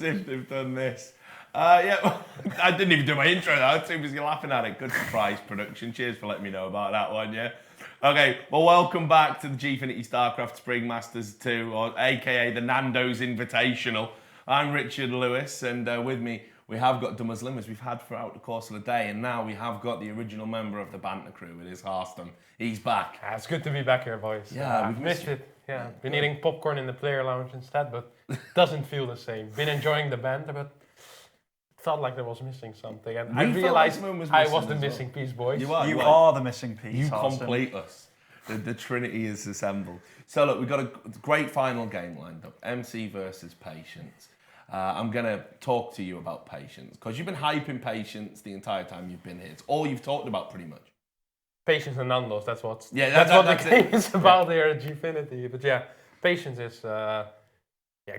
as if they've done this. Yeah, I didn't even do my intro though. I was too busy laughing at it. Good surprise production. Cheers for letting me know about that one, yeah. Okay, well, welcome back to the Gfinity Starcraft Spring Masters 2, or aka the Nando's Invitational. I'm Richard Lewis, and with me we have got the Muslim, as we've had throughout the course of the day, and now we have got the original member of the banter crew. It is Harston. He's back. It's good to be back here, boys. Yeah, we've missed it. Yeah, been eating popcorn in the player lounge instead, but it doesn't feel the same. Been enjoying the banter, but it felt like there was missing something, and I realized I was the missing piece, boys. You are the missing piece. You complete us. The Trinity is assembled. So look, we've got a great final game lined up. MC versus Patience. I'm going to talk to you about Patience, because you've been hyping Patience the entire time you've been here. It's all you've talked about, pretty much. Patience and Nando's, that's what the game is about here at Gfinity. But yeah, Patience is a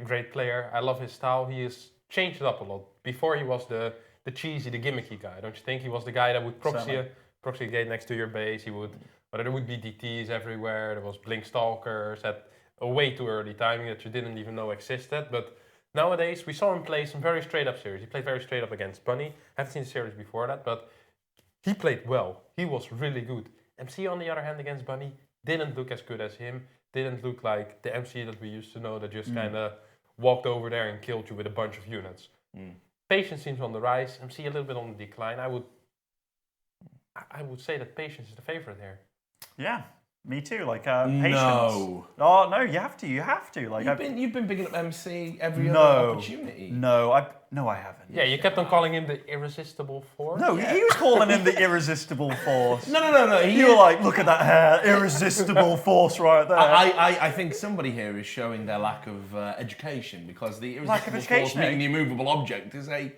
great player. I love his style. He has changed it up a lot. Before he was the cheesy, the gimmicky guy, don't you think? He was the guy that would proxy a gate next to your base. He would, but there would be DTs everywhere. There was Blink Stalkers at a way too early timing that you didn't even know existed. But nowadays, we saw him play some very straight-up series. He played very straight-up against Bunny. Haven't seen the series before that, but he played well. He was really good. MC, on the other hand, against Bunny, didn't look as good as him. Didn't look like the MC that we used to know that just kind of walked over there and killed you with a bunch of units. Patience seems on the rise. MC a little bit on the decline. I would say that Patience is the favorite here. Yeah. Me too, Patience. No. Oh, no, you have to. Like, you've been bigging up MC every other opportunity. No, I haven't. Yeah, you kept on calling him the irresistible force. No, he was calling him the irresistible force. No. You were like, look at that hair, irresistible force right there. I think somebody here is showing their lack of education, because the irresistible force meeting the immovable object is a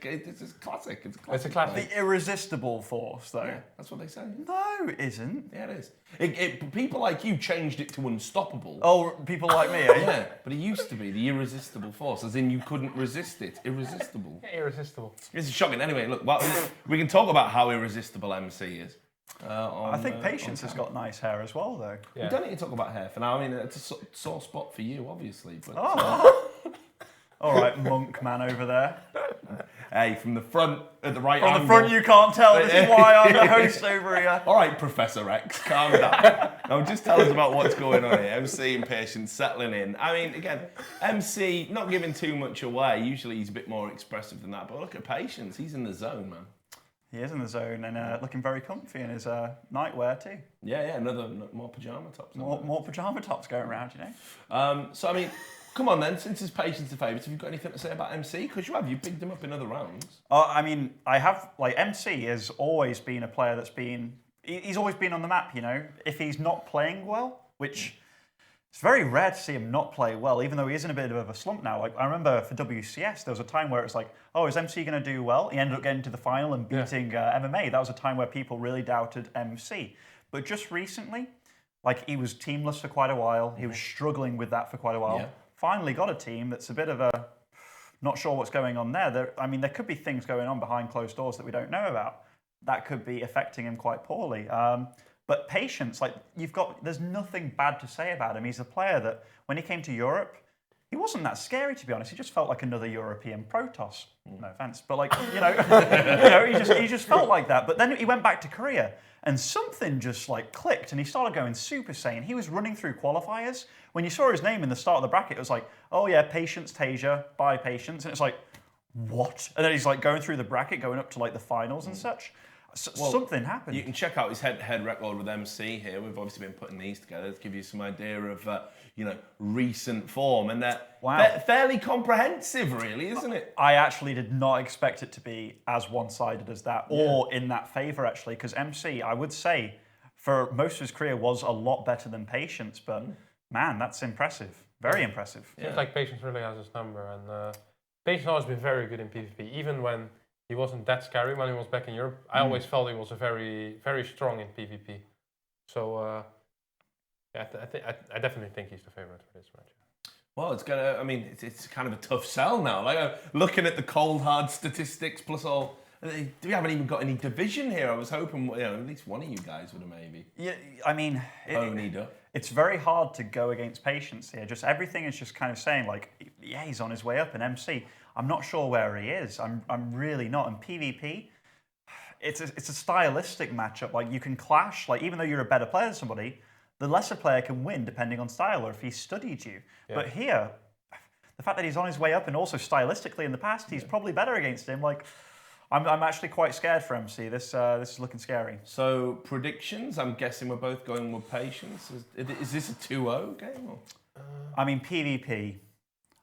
classic. It's a classic. The irresistible force, though. Yeah, that's what they say. No, it isn't. Yeah, it is. People like you changed it to unstoppable. Oh, people like me, eh? Yeah, but it used to be the irresistible force, as in you couldn't resist it. Irresistible. Yeah, irresistible. This is shocking. Anyway, look, we can talk about how irresistible MC is. I think Patience has got nice hair as well, though. Yeah. We don't need to talk about hair for now. I mean, it's a sore spot for you, obviously. But, all right, monk man over there. Hey, from the front at the right angle. From the front you can't tell. This is why I'm the host over here. All right, Professor X, calm down. Now just tell us about what's going on here. MC and Patience settling in. I mean, again, MC not giving too much away. Usually he's a bit more expressive than that. But look at Patience. He's in the zone, man. He is in the zone and looking very comfy in his nightwear too. Yeah, more pyjama tops. More pyjama tops going around, you know. So I mean, come on then. Since his Patience a favourite, have you got anything to say about MC? Because you've bigged him up in other rounds. I mean, I have. MC has always been a player that's been. He's always been on the map, you know. If he's not playing well, which it's very rare to see him not play well, even though he is in a bit of a slump now. Like, I remember for WCS, there was a time where it was like, oh, is MC going to do well? He ended up getting to the final and beating MMA. That was a time where people really doubted MC. But just recently, he was teamless for quite a while. He was struggling with that for quite a while. Yeah. Finally got a team that's a bit of a, not sure what's going on there. There could be things going on behind closed doors that we don't know about. That could be affecting him quite poorly. But Patience, there's nothing bad to say about him. He's a player that, when he came to Europe, he wasn't that scary, to be honest. He just felt like another European Protoss. No offense, but he just felt like that. But then he went back to Korea, and something just clicked, and he started going Super Saiyan. He was running through qualifiers. When you saw his name in the start of the bracket, it was like, oh yeah, Patience, Tasia, bye Patience, and it's like, what? And then he's going through the bracket, going up to the finals and such. Something happened. You can check out his head-to-head record with MC here. We've obviously been putting these together to give you some idea of recent form, and they're fairly comprehensive, really, isn't it? I actually did not expect it to be as one-sided as that, or in that favour actually, because MC, I would say, for most of his career, was a lot better than Patience. But man, that's impressive. Very impressive. Seems like Patience really has his number, and Patience has always been very good in PvP, even when he wasn't that scary when he was back in Europe. I always felt he was a very, very strong in PvP. So, I definitely think he's the favorite for this match. Well, it's kind of a tough sell now. Looking at the cold hard statistics plus all, we haven't even got any division here. I was hoping, at least one of you guys would have maybe. Yeah, I mean, it's very hard to go against Patience here. Just everything is just kind of saying he's on his way up. And MC, I'm not sure where he is. I'm really not. In PvP, it's a stylistic matchup. Like, you can clash. Like, even though you're a better player than somebody, the lesser player can win depending on style or if he's studied you. Yeah. But here, the fact that he's on his way up and also stylistically in the past, he's probably better against him. Like, I'm actually quite scared for MC. This is looking scary. So predictions, I'm guessing we're both going with Patience. Is this a 2-0 game? Or? I mean, PvP.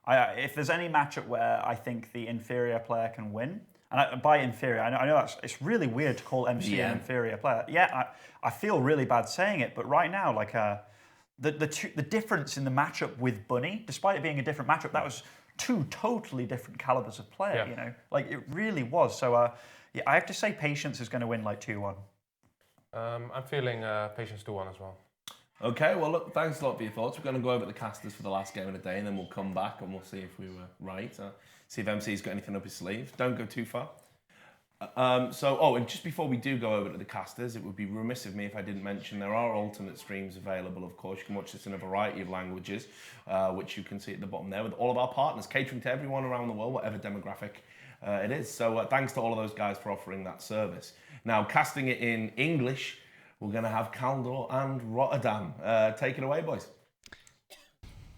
If there's any matchup where I think the inferior player can win, and by inferior, I know it's really weird to call MC an inferior player. Yeah, I feel really bad saying it, but right now, like the difference in the matchup with Bunny, despite it being a different matchup, that was two totally different calibers of player, you know? Like, it really was. So, yeah, I have to say Patience is going to win, like, 2-1. I'm feeling Patience 2-1 as well. Okay, well, look, thanks a lot for your thoughts. We're going to go over the casters for the last game of the day, and then we'll come back and we'll see if we were right. See if MC's got anything up his sleeve. Don't go too far. And just before we do go over to the casters, it would be remiss of me if I didn't mention there are alternate streams available, of course. You can watch this in a variety of languages, which you can see at the bottom there, with all of our partners, catering to everyone around the world, whatever demographic it is. So thanks to all of those guys for offering that service. Now, casting it in English, we're going to have Kaldor and Rotterdam. Take it away, boys.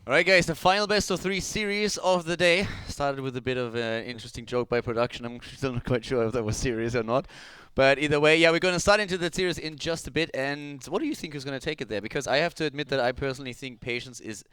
Alright guys, the final best of 3 series of the day. Started with a bit of an interesting joke by production. I'm still not quite sure if that was serious or not. But either way, yeah, we're going to start into the series in just a bit. And what do you think is going to take it there? Because I have to admit that I personally think Patience is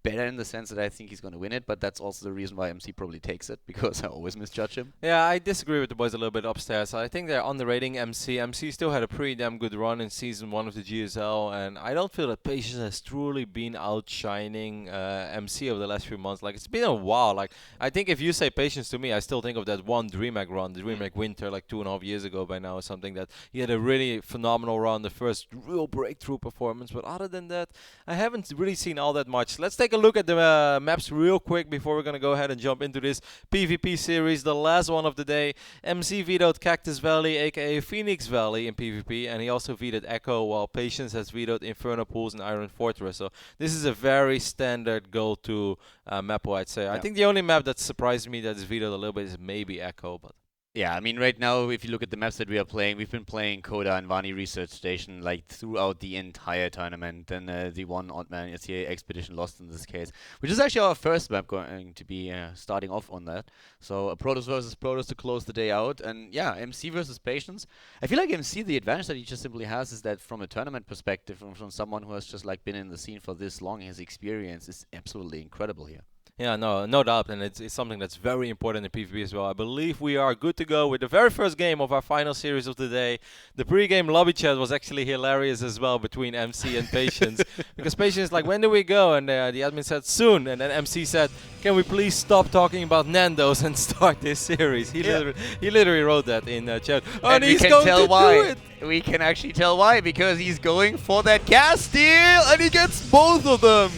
better in the sense that I think he's going to win it, but that's also the reason why MC probably takes it, because I always misjudge him. Yeah, I disagree with the boys a little bit upstairs. I think they're underrating MC. MC still had a pretty damn good run in Season 1 of the GSL, and I don't feel that Patience has truly been outshining MC over the last few months. Like, it's been a while. Like, I think if you say Patience to me, I still think of that one DreamHack run, the DreamHack Winter, like 2.5 years ago by now or something, that he had a really phenomenal run, the first real breakthrough performance. But other than that, I haven't really seen all that much. Let's take a look at the maps real quick before we're going to go ahead and jump into this PvP series, the last one of the day. MC vetoed Cactus Valley, aka Phoenix Valley in PvP, and he also vetoed Echo, while Patience has vetoed Inferno Pools and Iron Fortress. So this is a very standard go-to map, I'd say. Yeah. I think the only map that surprised me that is vetoed a little bit is maybe Echo, but... Yeah, I mean, right now, if you look at the maps that we are playing, we've been playing Coda and Vani Research Station like throughout the entire tournament. And the one odd man is here, Expedition Lost in this case, which is actually our first map going to be starting off on that. So Protoss versus Protoss to close the day out. And yeah, MC versus Patience. I feel like MC, the advantage that he just simply has is that from a tournament perspective, from someone who has just like been in the scene for this long, his experience is absolutely incredible here. Yeah, no doubt, and it's something that's very important in PvP as well. I believe we are good to go with the very first game of our final series of the day. The pre-game lobby chat was actually hilarious as well between MC and Patience, because Patience is like, when do we go? And the admin said, soon. And then MC said, can we please stop talking about Nando's and start this series? He literally wrote that in chat. And he's going to do it. We can actually tell why, because he's going for that gas steal, and he gets both of them.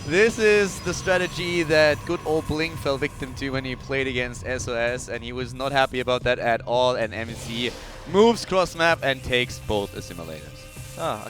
This is the strategy that good old Bling fell victim to when he played against SOS, and he was not happy about that at all, and MC moves cross-map and takes both assimilators.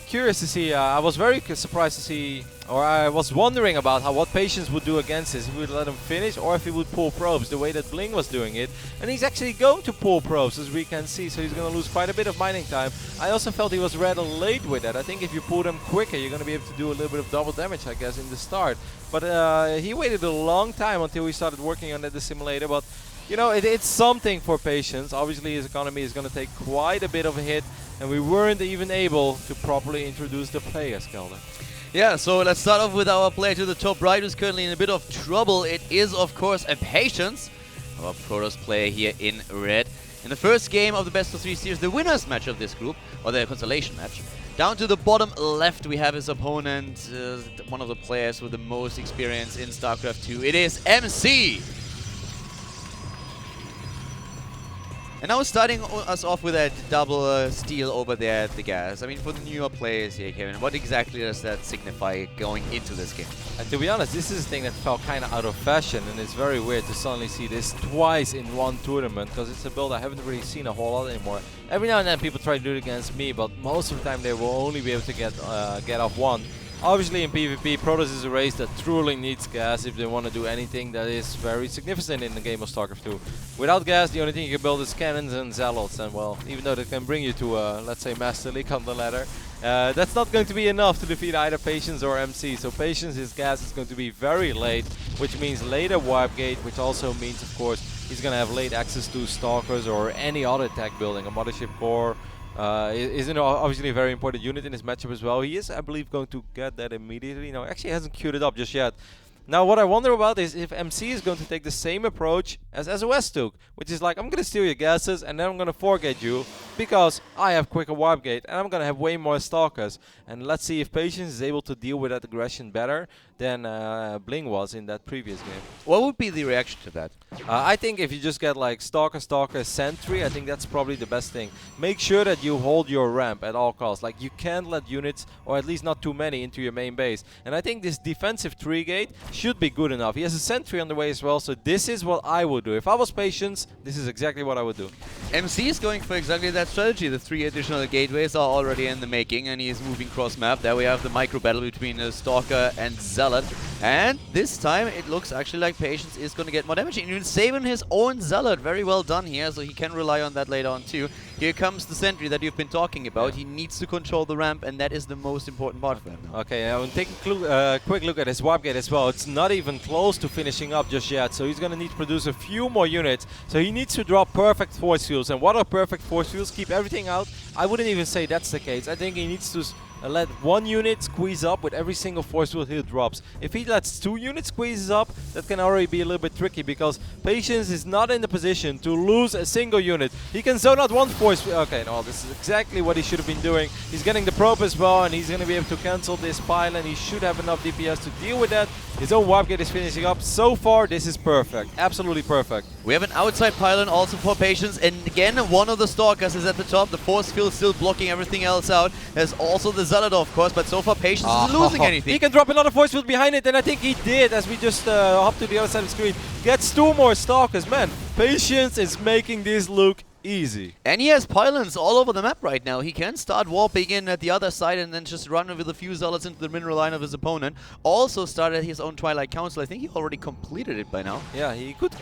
Curious to see. I was very surprised to see, or I was wondering about what Patience would do against this. If he would let him finish, or if he would pull probes the way that Bling was doing it. And he's actually going to pull probes, as we can see, so he's going to lose quite a bit of mining time. I also felt he was rather late with that. I think if you pull them quicker, you're going to be able to do a little bit of double damage, I guess, in the start. But he waited a long time until we started working on the assimilator. But you know, it's something for Patience. Obviously, his economy is going to take quite a bit of a hit, and we weren't even able to properly introduce the players, Kelder. Yeah, so let's start off with our player to the top right, who's currently in a bit of trouble. It is, of course, a Patience, our Protoss player here in red. In the first game of the best of 3 series, the winners match of this group, or the consolation match. Down to the bottom left, we have his opponent, one of the players with the most experience in StarCraft 2. It is MC. And now starting us off with that double steal over there at the gas. I mean, for the newer players here, Kevin, what exactly does that signify going into this game? And to be honest, this is a thing that fell kind of out of fashion, and it's very weird to suddenly see this twice in one tournament, because it's a build I haven't really seen a whole lot anymore. Every now and then people try to do it against me, but most of the time they will only be able to get off one. Obviously in PvP, Protoss is a race that truly needs gas if they want to do anything that is very significant in the game of StarCraft 2. Without gas, the only thing you can build is cannons and zealots, and well, even though they can bring you to, let's say, Master League on the ladder, that's not going to be enough to defeat either Patience or MC. So Patience's gas is going to be very late, which means later warp gate, which also means, of course, he's going to have late access to Stalkers or any other tech building, a Mothership Core. Is obviously a very important unit in this matchup as well. He is, I believe, going to get that immediately. No, actually hasn't queued it up just yet. Now, what I wonder about is if MC is going to take the same approach as SOS took, which is like, I'm going to steal your gases and then I'm going to forgate you because I have quicker warp gate and I'm going to have way more Stalkers. And let's see if Patience is able to deal with that aggression better than Bling was in that previous game. What would be the reaction to that? I think if you just get like Stalker, Sentry, I think that's probably the best thing. Make sure that you hold your ramp at all costs. Like, you can't let units, or at least not too many, into your main base. And I think this defensive 3-gate should be good enough. He has a Sentry on the way as well, so this is what I would do. If I was Patience, this is exactly what I would do. MC is going for exactly that strategy. The 3 additional gateways are already in the making, and he is moving cross-map. There we have the micro battle between Stalker and Zealot. And this time it looks actually like Patience is going to get more damage. And even saving his own Zealot. Very well done here, so he can rely on that later on too. Here comes the Sentry that you've been talking about. He needs to control the ramp, and that is the most important part for him now. Okay, I'm taking a quick look at his warp gate as well. It's not even close to finishing up just yet, so he's going to need to produce a few more units. So he needs to drop perfect force fields. And what are perfect force fields? Keep everything out? I wouldn't even say that's the case. I think he needs to let one unit squeeze up with every single force field he drops. If he lets 2 units squeeze up, that can already be a little bit tricky because Patience is not in the position to lose a single unit. He can zone out 1 force field. Okay, no, this is exactly what he should have been doing. He's getting the probe as well, and he's going to be able to cancel this pylon. He should have enough DPS to deal with that. His own warp gate is finishing up. So far, this is perfect. Absolutely perfect. We have an outside pylon also for Patience, and again, one of the Stalkers is at the top. The force field still blocking everything else out. There's also the Zealot, of course, but so far Patience isn't losing anything. He can drop another force field behind it, and I think he did, as we just hop to the other side of the screen. Gets 2 more Stalkers. Man, Patience is making this look easy. And he has pylons all over the map right now. He can start warping in at the other side and then just run with a few zealots into the mineral line of his opponent. Also started his own Twilight Council. I think he already completed it by now. Yeah, he could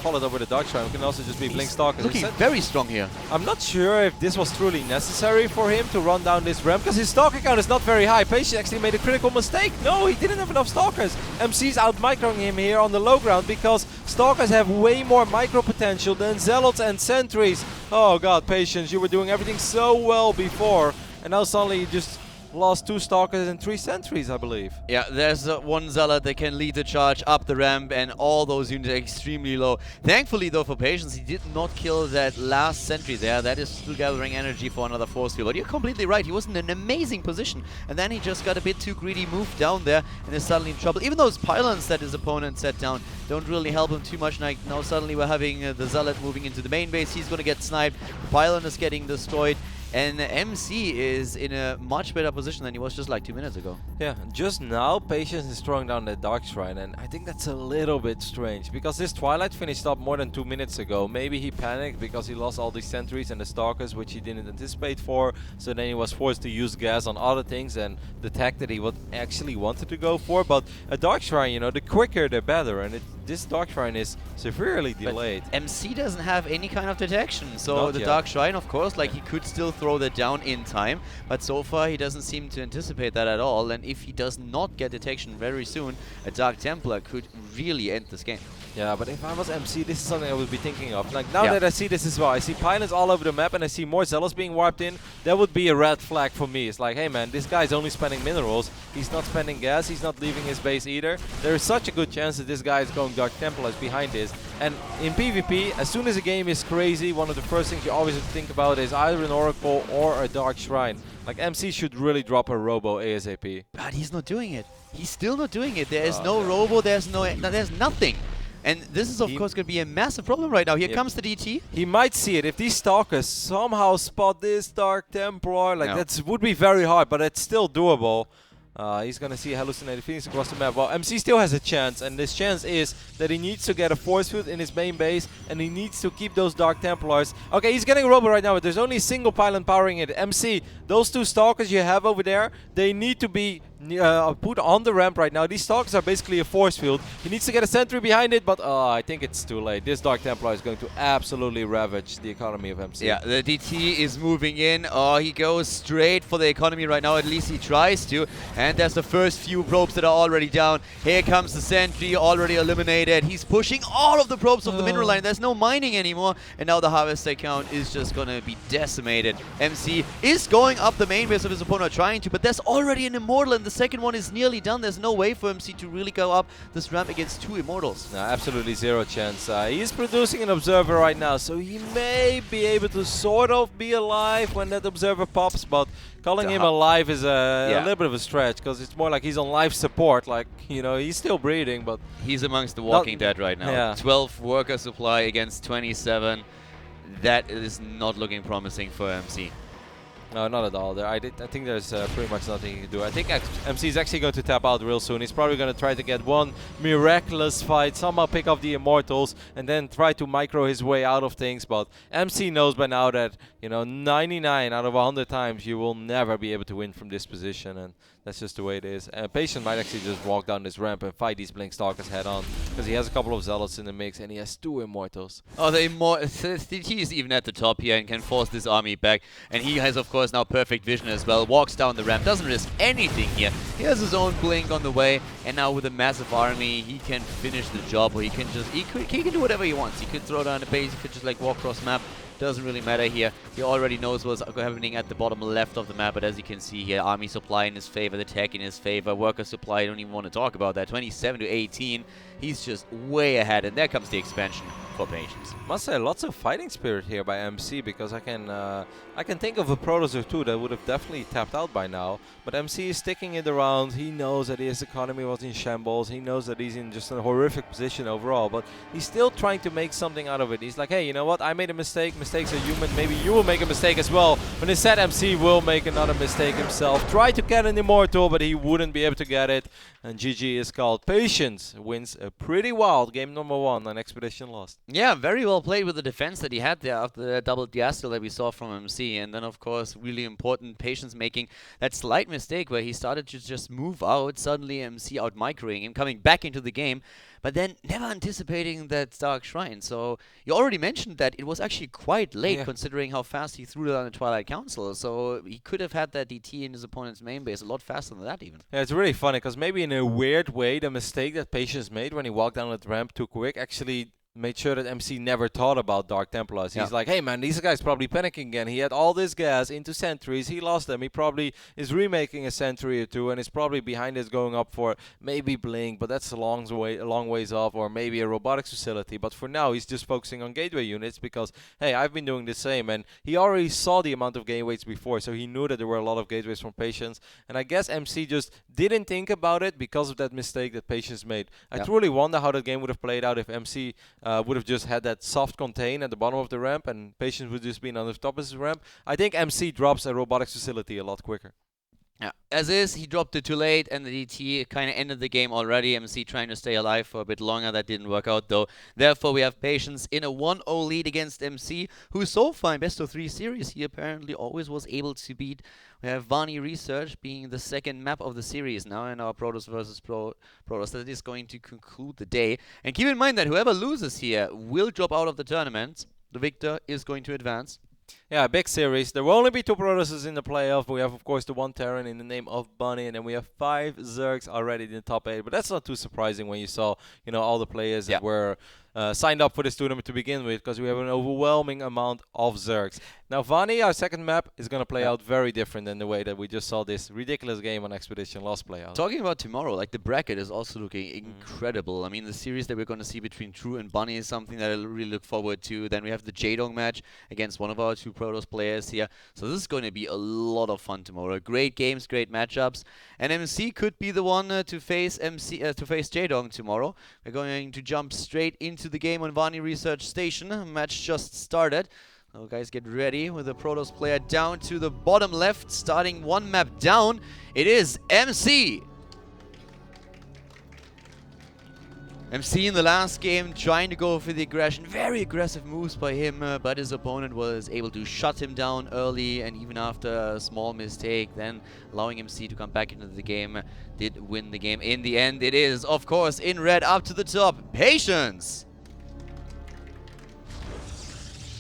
follow it up with a Dark Shrine. It can also just be Blink Stalker. Looking very strong here. I'm not sure if this was truly necessary for him to run down this ramp because his Stalker count is not very high. Patience actually made a critical mistake. No, he didn't have enough Stalkers. MC's out-microing him here on the low ground because Stalkers have way more micro potential than Zealots and Sentries. Oh god, Patience, you were doing everything so well before, and now suddenly you just lost 2 Stalkers and 3 Sentries, I believe. Yeah, there's one Zealot that can lead the charge up the ramp, and all those units are extremely low. Thankfully, though, for Patience, he did not kill that last Sentry there. That is still gathering energy for another force field. But you're completely right. He was in an amazing position, and then he just got a bit too greedy, moved down there, and is suddenly in trouble. Even those pylons that his opponent set down don't really help him too much. Now suddenly we're having the Zealot moving into the main base. He's going to get sniped. The pylon is getting destroyed. And MC is in a much better position than he was just like 2 minutes ago. Yeah, just now Patience is throwing down that Dark Shrine, and I think that's a little bit strange because this Twilight finished up more than 2 minutes ago. Maybe he panicked because he lost all these Sentries and the Stalkers, which he didn't anticipate for, so then he was forced to use gas on other things and the tech that he actually wanted to go for. But a Dark Shrine, you know, the quicker the better, and this Dark Shrine is severely delayed. But MC doesn't have any kind of detection, so Not the yet. Dark Shrine, of course, like he could still throw that down in time, but so far he doesn't seem to anticipate that at all, and if he does not get detection very soon, a Dark Templar could really end this game. Yeah, but if I was MC, this is something I would be thinking of. Like, now that I see this as well, I see pylons all over the map and I see more Zealots being warped in, that would be a red flag for me. It's like, hey man, this guy's only spending minerals, he's not spending gas, he's not leaving his base either. There is such a good chance that this guy is going Dark Templars behind this. And in PvP, as soon as a game is crazy, one of the first things you always have to think about is either an Oracle or a Dark Shrine. Like, MC should really drop a Robo ASAP. But he's not doing it. He's still not doing it. There is no Robo, there's nothing. And this is, of course, going to be a massive problem right now. Here comes the DT. He might see it. If these Stalkers somehow spot this Dark Templar, like that would be very hard, but it's still doable. He's going to see Hallucinated Phoenix across the map. Well, MC still has a chance, and this chance is that he needs to get a force field in his main base, and he needs to keep those Dark Templars. Okay, he's getting a Robo right now, but there's only a single pylon powering it. MC, those 2 Stalkers you have over there, they need to be put on the ramp right now. These Stalkers are basically a force field. He needs to get a sentry behind it, but I think it's too late. This Dark Templar is going to absolutely ravage the economy of MC. Yeah, the DT is moving in. Oh, he goes straight for the economy right now. At least he tries to. And there's the first few probes that are already down. Here comes the sentry, already eliminated. He's pushing all of the probes of the mineral line. There's no mining anymore. And now the harvester count is just going to be decimated. MC is going up the main base of his opponent, trying to, but there's already an Immortal, and the second one is nearly done. There's no way for MC to really go up this ramp against 2 Immortals. No, absolutely zero chance. He's producing an Observer right now, so he may be able to sort of be alive when that Observer pops, but calling him alive is a little bit of a stretch, because it's more like he's on life support. Like, you know, he's still breathing, but he's amongst the walking dead right now. Yeah. 12 worker supply against 27. That is not looking promising for MC. No, not at all. I think there's pretty much nothing he can do. I think MC is actually going to tap out real soon. He's probably going to try to get one miraculous fight, somehow pick up the Immortals, and then try to micro his way out of things. But MC knows by now that, you know, 99 out of 100 times you will never be able to win from this position, and that's just the way it is. Patient might actually just walk down this ramp and fight these Blink Stalkers head on, because he has a couple of Zealots in the mix and he has 2 Immortals. Oh, the he is even at the top here and can force this army back. And he has, of course, now perfect vision as well. Walks down the ramp, doesn't risk anything here. He has his own Blink on the way, and now with a massive army, he can finish the job, or he can just, he can do whatever he wants. He could throw down the base, he could just like walk across map. Doesn't really matter here. He already knows what's happening at the bottom left of the map, but as you can see here, army supply in his favor, the tech in his favor, worker supply, I don't even want to talk about that. 27 to 18. He's just way ahead, and there comes the expansion for Patience. Must say, lots of fighting spirit here by MC, because I can think of a Protoss or two that would have definitely tapped out by now. But MC is sticking it around. He knows that his economy was in shambles. He knows that he's in just a horrific position overall, but he's still trying to make something out of it. He's like, hey, you know what? I made a mistake. Mistakes are human. Maybe you will make a mistake as well. But instead, MC will make another mistake himself. Try to get an Immortal, but he wouldn't be able to get it. And GG is called. Patience wins a pretty wild game number 1 on Expedition Lost. Yeah, very well played with the defense that he had there after the double Diastel that we saw from MC. And then, of course, really important, Patience making that slight mistake where he started to just move out. Suddenly, MC out-microing him, coming back into the game, but then never anticipating that Dark Shrine. So you already mentioned that it was actually quite late, considering how fast he threw it on the Twilight Council. So he could have had that DT in his opponent's main base a lot faster than that even. Yeah, it's really funny, because maybe in a weird way, the mistake that Patience made when he walked down that ramp too quick actually made sure that MC never thought about Dark Templars. He's like, hey man, these guys probably panicking again. He had all this gas into sentries. He lost them. He probably is remaking a sentry or two, and is probably behind us going up for maybe Blink, but that's a long ways off, or maybe a robotics facility. But for now, he's just focusing on gateway units, because, hey, I've been doing the same, and he already saw the amount of gateways before, so he knew that there were a lot of gateways from Patience. And I guess MC just didn't think about it because of that mistake that Patience made. I truly wonder how that game would have played out if MC would have just had that soft contain at the bottom of the ramp, and Patience would just been on the top of his ramp. I think MC drops a robotics facility a lot quicker. Yeah, as is, he dropped it too late, and the DT kind of ended the game already. MC trying to stay alive for a bit longer. That didn't work out, though. Therefore, we have Patience in a 1-0 lead against MC, who so far in best of 3 series, he apparently always was able to beat. We have Vani Research being the second map of the series now in our Protoss versus Protoss. That is going to conclude the day. And keep in mind that whoever loses here will drop out of the tournament. The victor is going to advance. Yeah, big series. There will only be 2 Protosses in the playoff. We have, of course, the 1 Terran in the name of Bunny, and then we have 5 Zergs already in the top 8. But that's not too surprising when you saw, you know, all the players that were signed up for this tournament to begin with, because we have an overwhelming amount of Zergs. Now, Vani, our second map, is going to play out very different than the way that we just saw this ridiculous game on Expedition Lost play out. Talking about tomorrow, like, the bracket is also looking incredible. I mean, the series that we're going to see between True and Bunny is something that I really look forward to. Then we have the Jaedong match against one of our 2 Protoss players here. So this is going to be a lot of fun tomorrow. Great games, great matchups. And MC could be the one to face Jaedong tomorrow. We're going to jump straight into the game on Vani Research Station. Match just started. So guys, get ready with the Protoss player down to the bottom left, starting 1 map down. It is MC. MC in the last game trying to go for the aggression, very aggressive moves by him, but his opponent was able to shut him down early, and even after a small mistake, then allowing MC to come back into the game, did win the game. In the end, it is, of course, in red up to the top, Patience!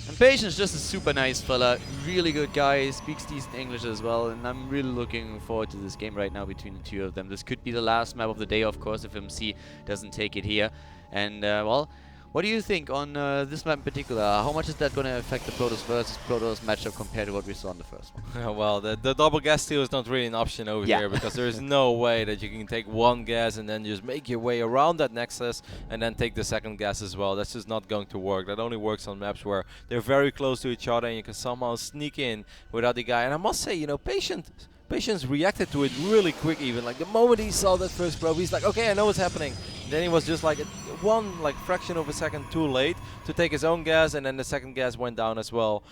And Patience, just a super nice fella, really good guy, speaks decent English as well, and I'm really looking forward to this game right now between the two of them. This could be the last map of the day, of course, if MC doesn't take it here. And, well, what do you think on this map in particular? How much is that going to affect the Protoss versus Protoss matchup compared to what we saw in the first one? Well, the double gas steal is not really an option over here, because there is no way that you can take one gas and then just make your way around that nexus and then take the second gas as well. That's just not going to work. That only works on maps where they're very close to each other and you can somehow sneak in without the guy. And I must say, you know, Patience reacted to it really quick even. Like the moment he saw that first probe, he's like, okay, I know what's happening. And then he was just like one fraction of a second too late to take his own gas, and then the second gas went down as well.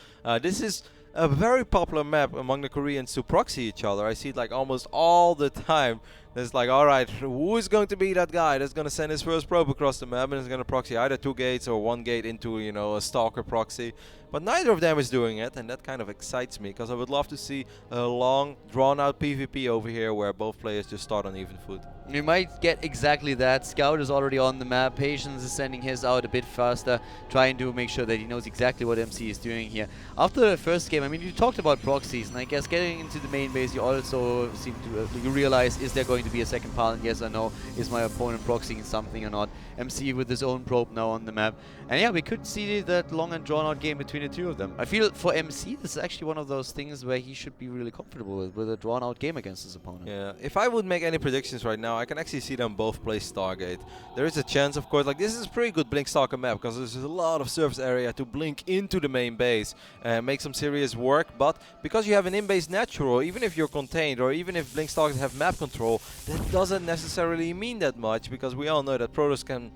This is a very popular map among the Koreans to proxy each other. I see it like almost all the time. It's like, alright, who is going to be that guy that's going to send his first probe across the map and is going to proxy either 2 gates or 1 gate into, you know, a Stalker proxy. But neither of them is doing it, and that kind of excites me, because I would love to see a long, drawn-out PvP over here where both players just start on even foot. We might get exactly that. Scout is already on the map. Patience is sending his out a bit faster, trying to make sure that he knows exactly what MC is doing here. After the first game, I mean, you talked about proxies, and I guess getting into the main base, you also seem to you realize, is there going to be a second pylon? Yes or no? Is my opponent proxying something or not? MC with his own probe now on the map. And yeah, we could see that long and drawn-out game between the two of them. I feel for MC, this is actually one of those things where he should be really comfortable with a drawn-out game against his opponent. Yeah, if I would make any predictions right now, I can actually see them both play Stargate. There is a chance, of course, like this is a pretty good Blink Stalker map, because there's a lot of surface area to blink into the main base and make some serious work, but because you have an in-base natural, even if you're contained, or even if Blink Stalkers have map control, that doesn't necessarily mean that much, because we all know that Protoss can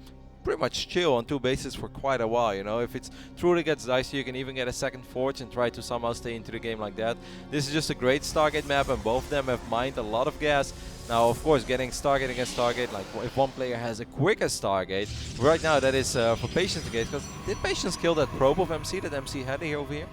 pretty much chill on 2 bases for quite a while, you know. If it truly gets dicey, you can even get a second forge and try to somehow stay into the game like that. This is just a great Stargate map, and both of them have mined a lot of gas. Now, of course, getting Stargate against Stargate, like if one player has a quicker Stargate, right now that is for Patience to gate, because did Patience kill that probe of MC that MC had here over here?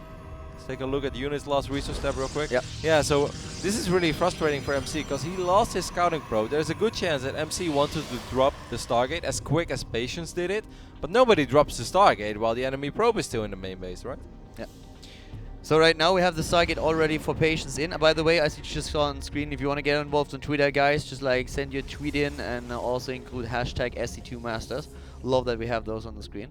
Let's take a look at the unit's lost resource tab real quick. Yeah, so this is really frustrating for MC, because he lost his scouting probe. There's a good chance that MC wanted to drop the Stargate as quick as Patience did it, but nobody drops the Stargate while the enemy probe is still in the main base, right? Yeah. So right now we have the Stargate already for Patience in. By the way, as you just saw on screen, if you want to get involved on Twitter, guys, just like send your tweet in and also include hashtag SC2Masters. Love that we have those on the screen.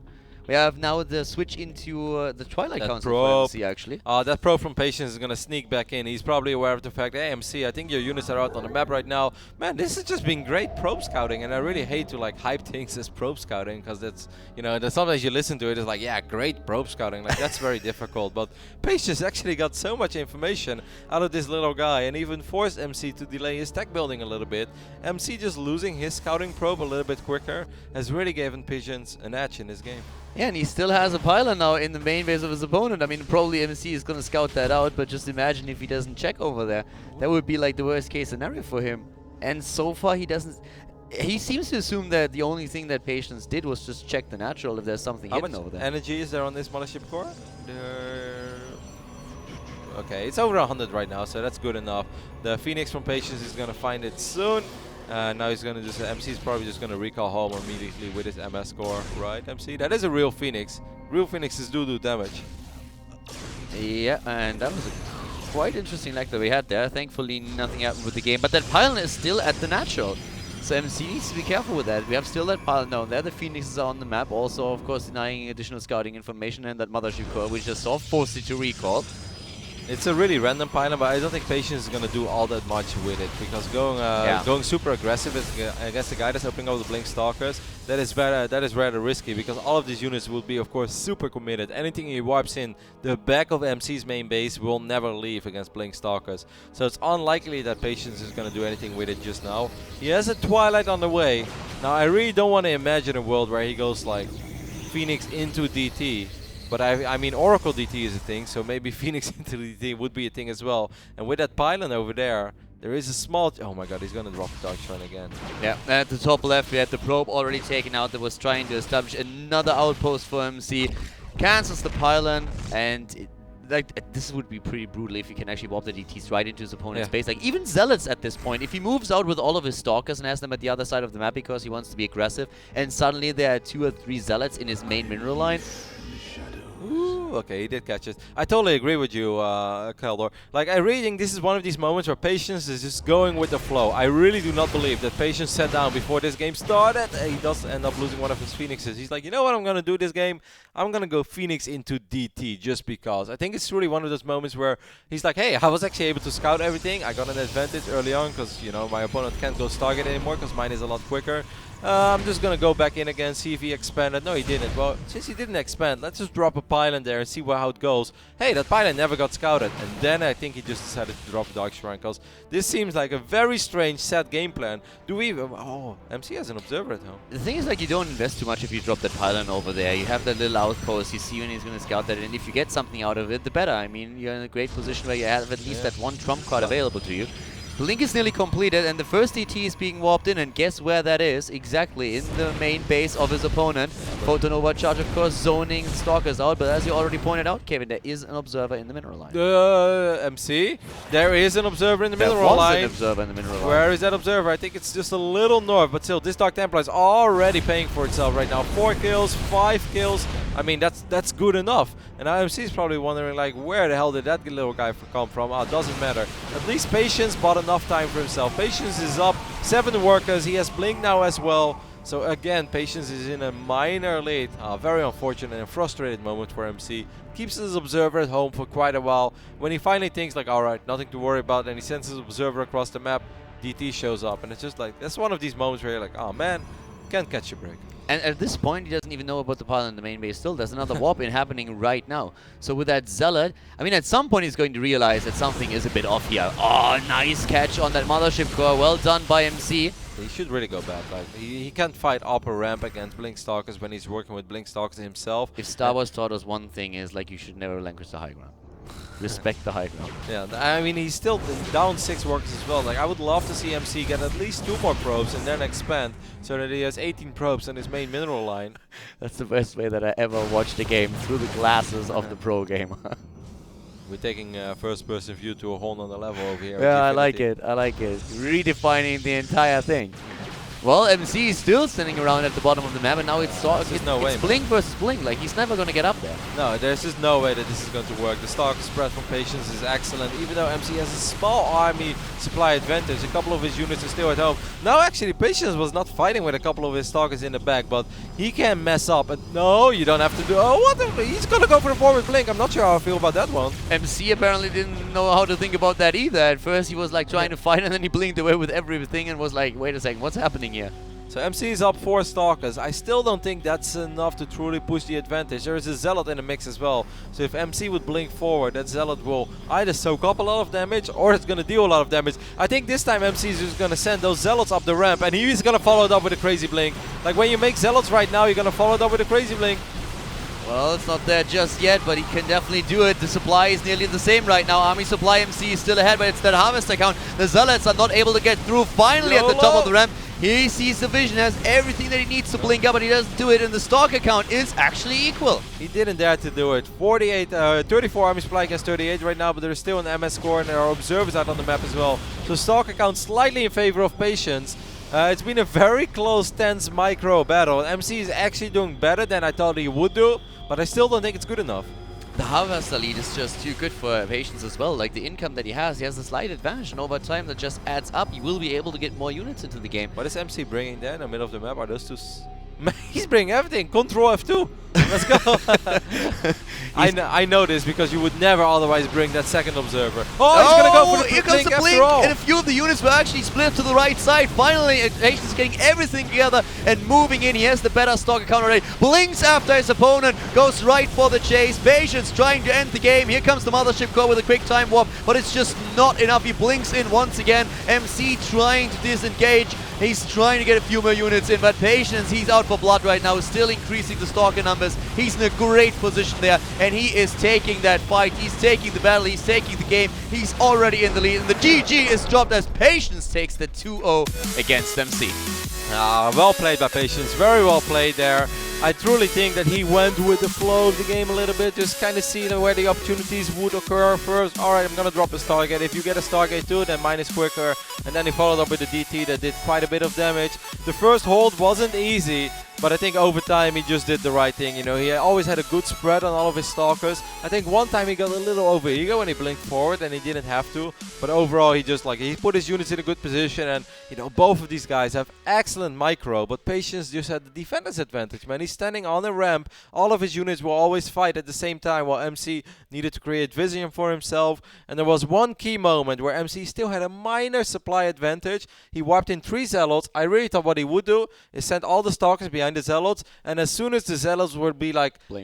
We have now the switch into the Twilight Council for MC, actually. That probe from Patience is going to sneak back in. He's probably aware of the fact, hey, MC, I think your units are out on the map right now. Man, this has just been great probe scouting, and I really hate to like hype things as probe scouting, because that's, you know, that sometimes you listen to it, it's like, yeah, great probe scouting. Like, that's very difficult. But Patience actually got so much information out of this little guy, and even forced MC to delay his tech building a little bit. MC just losing his scouting probe a little bit quicker has really given Patience an edge in this game. Yeah, and he still has a pylon now in the main base of his opponent. I mean, probably MC is going to scout that out, but just imagine if he doesn't check over there. That would be like the worst case scenario for him. And so far he doesn't... He seems to assume that the only thing that Patience did was just check the natural if there's something hidden over there. How much energy is there on this mothership core? Okay, it's over 100 right now, so that's good enough. The Phoenix from Patience is going to find it soon. Now he's going to just... MC is probably just going to recall home immediately with his MS score, right, MC? That is a real Phoenix. Real Phoenixes do damage. Yeah, and that was a quite interesting leg that we had there. Thankfully, nothing happened with the game. But that pylon is still at the natural. So MC needs to be careful with that. We have still that pylon down there. The Phoenixes are on the map. Also, of course, denying additional scouting information. And that mothership core we just saw, forced it to recall. It's a really random pylon, but I don't think Patience is going to do all that much with it, because going super aggressive against the guy that's opening up the Blink Stalkers, that is rather risky, because all of these units will be, of course, super committed. Anything he wipes in the back of MC's main base will never leave against Blink Stalkers. So it's unlikely that Patience is going to do anything with it just now. He has a Twilight on the way. Now, I really don't want to imagine a world where he goes like Phoenix into DT. But I mean, Oracle DT is a thing, so maybe Phoenix into DT would be a thing as well. And with that pylon over there, There is a small... Oh my god, he's gonna drop the Dark Shrine again. Yeah, at the top left, we had the probe already taken out that was trying to establish another outpost for MC. Cancels the pylon, and this would be pretty brutal if he can actually warp the DTs right into his opponent's base. Like, even Zealots at this point, if he moves out with all of his Stalkers and has them at the other side of the map because he wants to be aggressive, and suddenly there are 2 or 3 Zealots in his main mineral line. Ooh, okay, he did catch it. I totally agree with you, Keldor. Like, I really think this is one of these moments where Patience is just going with the flow. I really do not believe that Patience sat down before this game started. He does end up losing one of his Phoenixes. He's like, you know what I'm going to do this game? I'm going to go Phoenix into DT just because. I think it's really one of those moments where he's like, hey, I was actually able to scout everything. I got an advantage early on because, you know, my opponent can't go Stargate anymore because mine is a lot quicker. I'm just going to go back in again, see if he expanded. No, he didn't. Well, since he didn't expand, let's just drop a pylon there and see how it goes. Hey, that pylon never got scouted. And then I think he just decided to drop Dark Shrine, because this seems like a very strange set game plan. Do we... Oh, MC has an observer at home. The thing is, like, you don't invest too much if you drop that pylon over there. You have that little outpost, you see when he's going to scout that, and if you get something out of it, the better. I mean, you're in a great position where you have at least that one trump card available to you. Blink is nearly completed, and the first DT is being warped in, and guess where that is? Exactly, in the main base of his opponent. Photon Overcharge, of course, zoning Stalkers out, but as you already pointed out, Kevin, there is an observer in the mineral line. MC, there is an observer in the mineral line. There was an observer in the mineral line. Where is that observer? I think it's just a little north, but still, this Dark Templar is already paying for itself right now. 4 kills, 5 kills. I mean, that's good enough. And MC is probably wondering, like, where the hell did that little guy come from? Oh, it doesn't matter. At least Patience bought enough time for himself. Patience is up, 7 workers. He has Blink now as well. So again, Patience is in a minor lead. Very unfortunate and frustrated moment for MC. Keeps his observer at home for quite a while. When he finally thinks, like, alright, nothing to worry about, and he sends his observer across the map, DT shows up. And it's just like, that's one of these moments where you're like, oh man, can't catch a break. And at this point, he doesn't even know about the pylon in the main base still. There's another warp in happening right now. So with that Zealot, I mean, at some point he's going to realize that something is a bit off here. Oh, nice catch on that Mothership core. Well done by MC. He should really go back. Like, he can't fight upper ramp against Blink Stalkers when he's working with Blink Stalkers himself. If Star Wars taught us one thing, is like, you should never relinquish the high ground. Respect the high ground. Yeah, I mean, he's still down 6 workers as well. Like, I would love to see MC get at least 2 more probes and then expand so that he has 18 probes in his main mineral line. That's the best way that I ever watched a game, through the glasses of the pro gamer. We're taking first-person view to a whole nother level over here. Yeah, I like it. I like it. Redefining the entire thing. Well, MC is still standing around at the bottom of the map, and now it's Blink versus Blink. Like, he's never going to get up there. No, there's just no way that this is going to work. The Stalker spread from Patience is excellent, even though MC has a small army supply advantage. A couple of his units are still at home. Now, actually, Patience was not fighting with a couple of his Stalkers in the back, but he can mess up. And no, you don't have to do... Oh, what? He's going to go for the forward Blink. I'm not sure how I feel about that one. MC apparently didn't know how to think about that either. At first, he was like trying to fight, and then he blinked away with everything and was like, wait a second, what's happening here? So MC is up 4 Stalkers. I still don't think that's enough to truly push the advantage. There is a Zealot in the mix as well. So if MC would blink forward, that Zealot will either soak up a lot of damage or it's going to deal a lot of damage. I think this time MC is just going to send those Zealots up the ramp, and he's going to follow it up with a crazy blink. Like, when you make Zealots right now, you're going to follow it up with a crazy blink. Well, it's not there just yet, but he can definitely do it. The supply is nearly the same right now. Army supply MC is still ahead, but it's that Harvest account. The Zealots are not able to get through. Finally at the top of the ramp, he sees the vision, has everything that he needs to blink up, but he doesn't do it, and the Stalker count is actually equal. He didn't dare to do it. 34 Army supply against 38 right now, but there is still an MS score, and there are observers out on the map as well. So Stalker count slightly in favor of Patience. It's been a very close, tense micro battle. MC is actually doing better than I thought he would do, but I still don't think it's good enough. The Harvester lead is just too good for Patience as well. Like, the income that he has a slight advantage, and over time that just adds up. You will be able to get more units into the game. What is MC bringing there in the middle of the map? Are those two... He's bringing everything. Control F2. Let's go. I know this because you would never otherwise bring that second observer. Oh, he's going to go for the here comes the blink, and a few of the units were actually split to the right side. Finally, Patience is getting everything together and moving in. He has the better Stalker count already. Blinks after his opponent, goes right for the chase. Patience trying to end the game. Here comes the Mothership core with a quick time warp, but it's just not enough. He blinks in once again. MC trying to disengage. He's trying to get a few more units in, but Patience, he's out for blood right now, still increasing the Stalker numbers. surface. He's in a great position there, and he is taking that fight. He's taking the battle. He's taking the game. He's already in the lead, and the GG is dropped as Patience takes the 2-0 against MC. Well played by Patience. Very well played there. I truly think that he went with the flow of the game a little bit, just kind of seeing where the opportunities would occur first. Alright, I'm gonna drop a Stargate. If you get a Stargate too, then mine is quicker. And then he followed up with the DT that did quite a bit of damage. The first hold wasn't easy, but I think over time he just did the right thing. You know, he always had a good spread on all of his Stalkers. I think one time he got a little over ego when he blinked forward and he didn't have to. But overall he just he put his units in a good position, and you know, both of these guys have excellent micro, but Patience just had the defender's advantage, man. He's standing on a ramp. All of his units will always fight at the same time, while MC needed to create vision for himself. And there was one key moment where MC still had a minor supply advantage. He wiped in 3 Zealots. I really thought what he would do is send all the Stalkers behind the Zealots, and as soon as the Zealots would be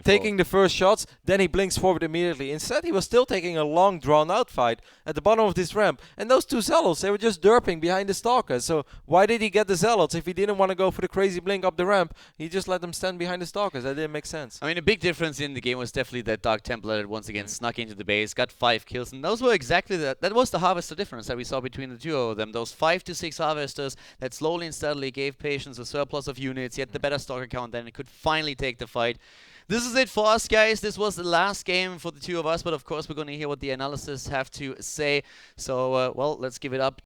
taking the first shots, then he blinks forward immediately. Instead, he was still taking a long drawn out fight at the bottom of this ramp, and those 2 Zealots, they were just derping behind the Stalkers. So why did he get the Zealots if he didn't want to go for the crazy blink up the ramp? He just let them stand behind the Stalkers. That didn't make sense. I mean, a big difference in the game was definitely that Dark Templar that once again snuck into the base, got 5 kills, and those were exactly that was the Harvester difference that we saw between the two of them. Those 5 to 6 Harvesters that slowly and steadily gave Patience a surplus of units, yet the better Stalker count, then it could finally take the fight. This is it for us, guys. This was the last game for the two of us, but of course we're going to hear what the analysts have to say. So, well, let's give it up